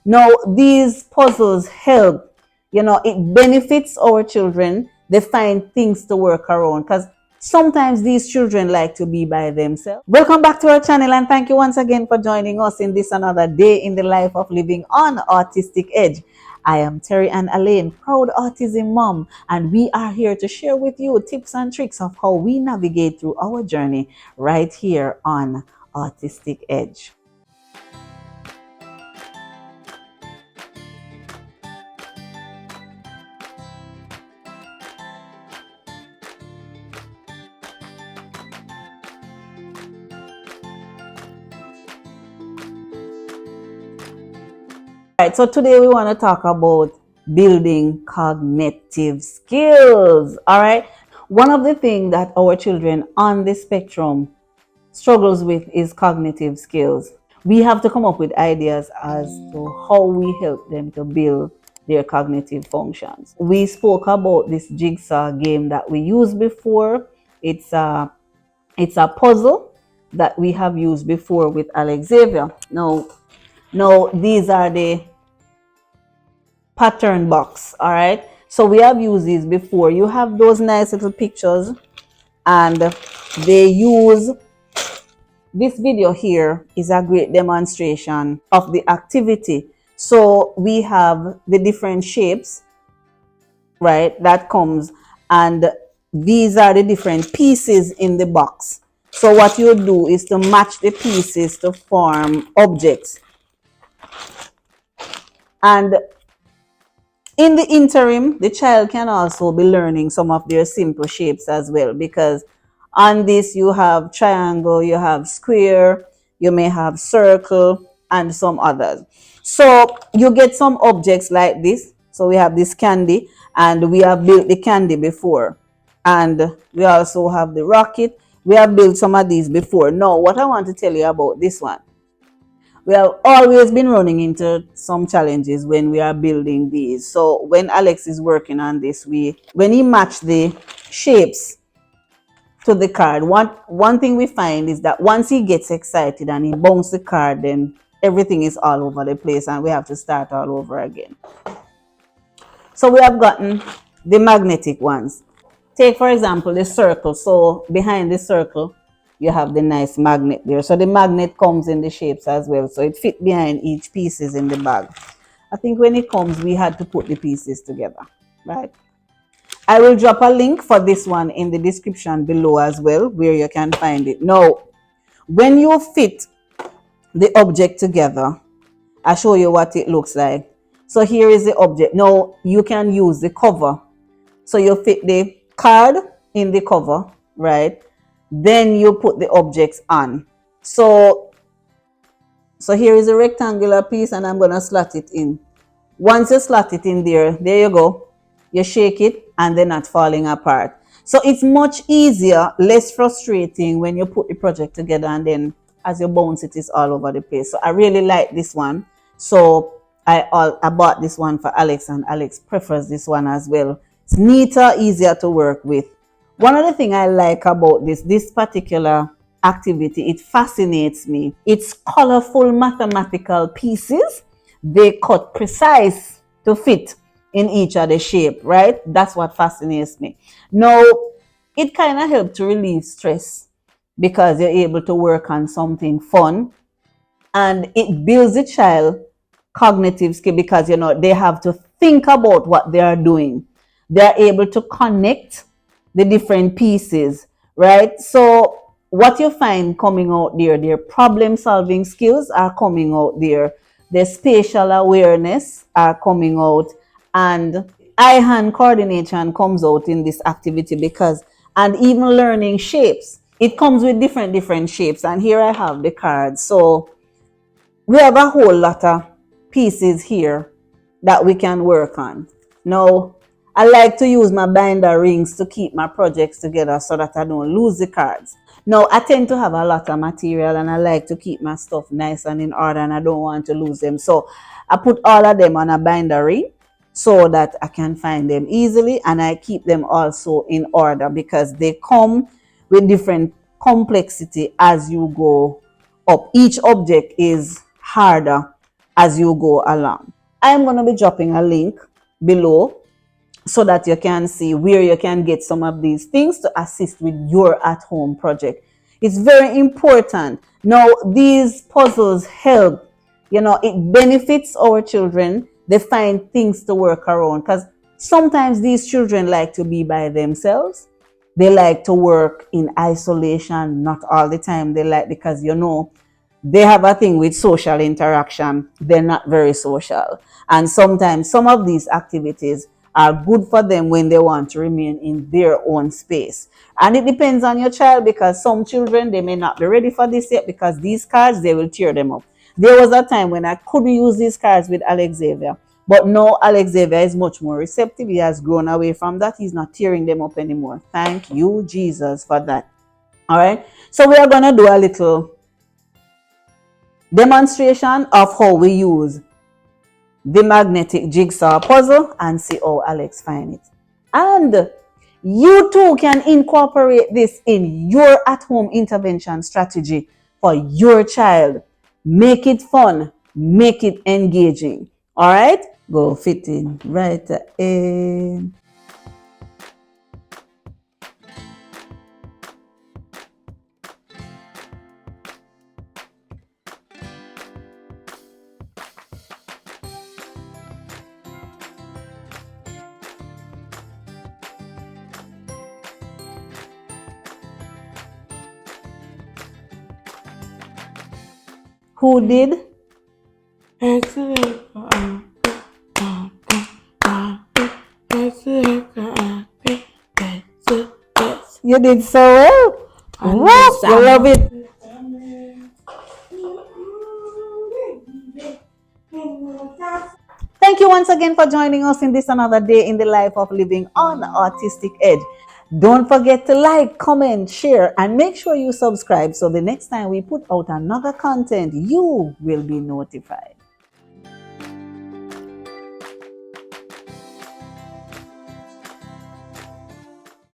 Now, these puzzles help, it benefits our children. They find things to work around because sometimes these children like to be by themselves. Welcome back to our channel, and thank you once again for joining us in this another day in the life of living on Autistic Edge. I am Terry and Elaine, proud autism mom, and we are here to share with you tips and tricks of how we navigate through our journey right here on Autistic Edge. All right, so today we want to talk about building cognitive skills. All right, one of the things that our children on the spectrum struggles with is cognitive skills. We have to come up with ideas as to how we help them to build their cognitive functions. We spoke about this jigsaw game that we used before. It's a puzzle that we have used before with Alex Xavier. Now these are the pattern box. All right, so we have used these before. You have those nice little pictures, and they use this video here is a great demonstration of the activity. So we have the different shapes, right, that comes, and these are the different pieces in the box. So what you do is to match the pieces to form objects. And in the interim, the child can also be learning some of their simple shapes as well, because on this you have triangle, you have square, you may have circle, and some others. So you get some objects like this. So we have this candy, and we have built the candy before. And we also have the rocket. We have built some of these before. Now, what I want to tell you about this one, we have always been running into some challenges when we are building these. So when Alex is working on this, when he matched the shapes to the card, one thing we find is that once he gets excited and he bounces the card, then everything is all over the place and we have to start all over again. So we have gotten the magnetic ones. Take, for example, the circle. So behind the circle, you have the nice magnet there. So the magnet comes in the shapes as well. So it fit behind each pieces in the bag. I think when it comes, we had to put the pieces together, right? I will drop a link for this one in the description below as well, where you can find it. Now, when you fit the object together, I'll show you what it looks like. So here is the object. Now, you can use the cover. So you fit the card in the cover, right? Then you put the objects on. So here is a rectangular piece, and I'm going to slot it in. Once you slot it in there you go. You shake it and they're not falling apart. So it's much easier, less frustrating when you put the project together and then as you bounce it is all over the place. So I really like this one. So I bought this one for Alex, and Alex prefers this one as well. It's neater, easier to work with. One of the things I like about this particular activity, it fascinates me. It's colorful mathematical pieces. They cut precise to fit in each of the shape, right? That's what fascinates me. Now, it kind of helps to relieve stress because you're able to work on something fun, and it builds the child cognitive skill because, they have to think about what they are doing. They're able to connect the different pieces, right? So what you find coming out there, their problem solving skills are coming out there, their spatial awareness are coming out, and eye-hand coordination comes out in this activity and even learning shapes. It comes with different shapes, and here I have the cards. So we have a whole lot of pieces here that we can work on. Now, I like to use my binder rings to keep my projects together so that I don't lose the cards. Now, I tend to have a lot of material and I like to keep my stuff nice and in order, and I don't want to lose them. So I put all of them on a binder ring so that I can find them easily, and I keep them also in order because they come with different complexity as you go up. Each object is harder as you go along. I'm going to be dropping a link below so that you can see where you can get some of these things to assist with your at-home project. It's very important. Now, these puzzles help, it benefits our children. They find things to work around because sometimes these children like to be by themselves. They like to work in isolation, not all the time. They like, because they have a thing with social interaction. They're not very social. And sometimes some of these activities are good for them when they want to remain in their own space. And it depends on your child, because some children, they may not be ready for this yet, because these cards, they will tear them up. There was a time when I couldn't use these cards with Alex Xavier. But now Alex Xavier is much more receptive. He has grown away from that. He's not tearing them up anymore. Thank you, Jesus, for that. All right. So we are going to do a little demonstration of how we use the magnetic jigsaw puzzle and see how Alex finds it. And you too can incorporate this in your at-home intervention strategy for your child. Make it fun, make it engaging. All right, go fit in right in. Who did? You did so well. Wow, I love it. Thank you once again for joining us in this another day in the life of living on Autistic Edge. Don't forget to like, comment, share, and make sure you subscribe so the next time we put out another content, you will be notified.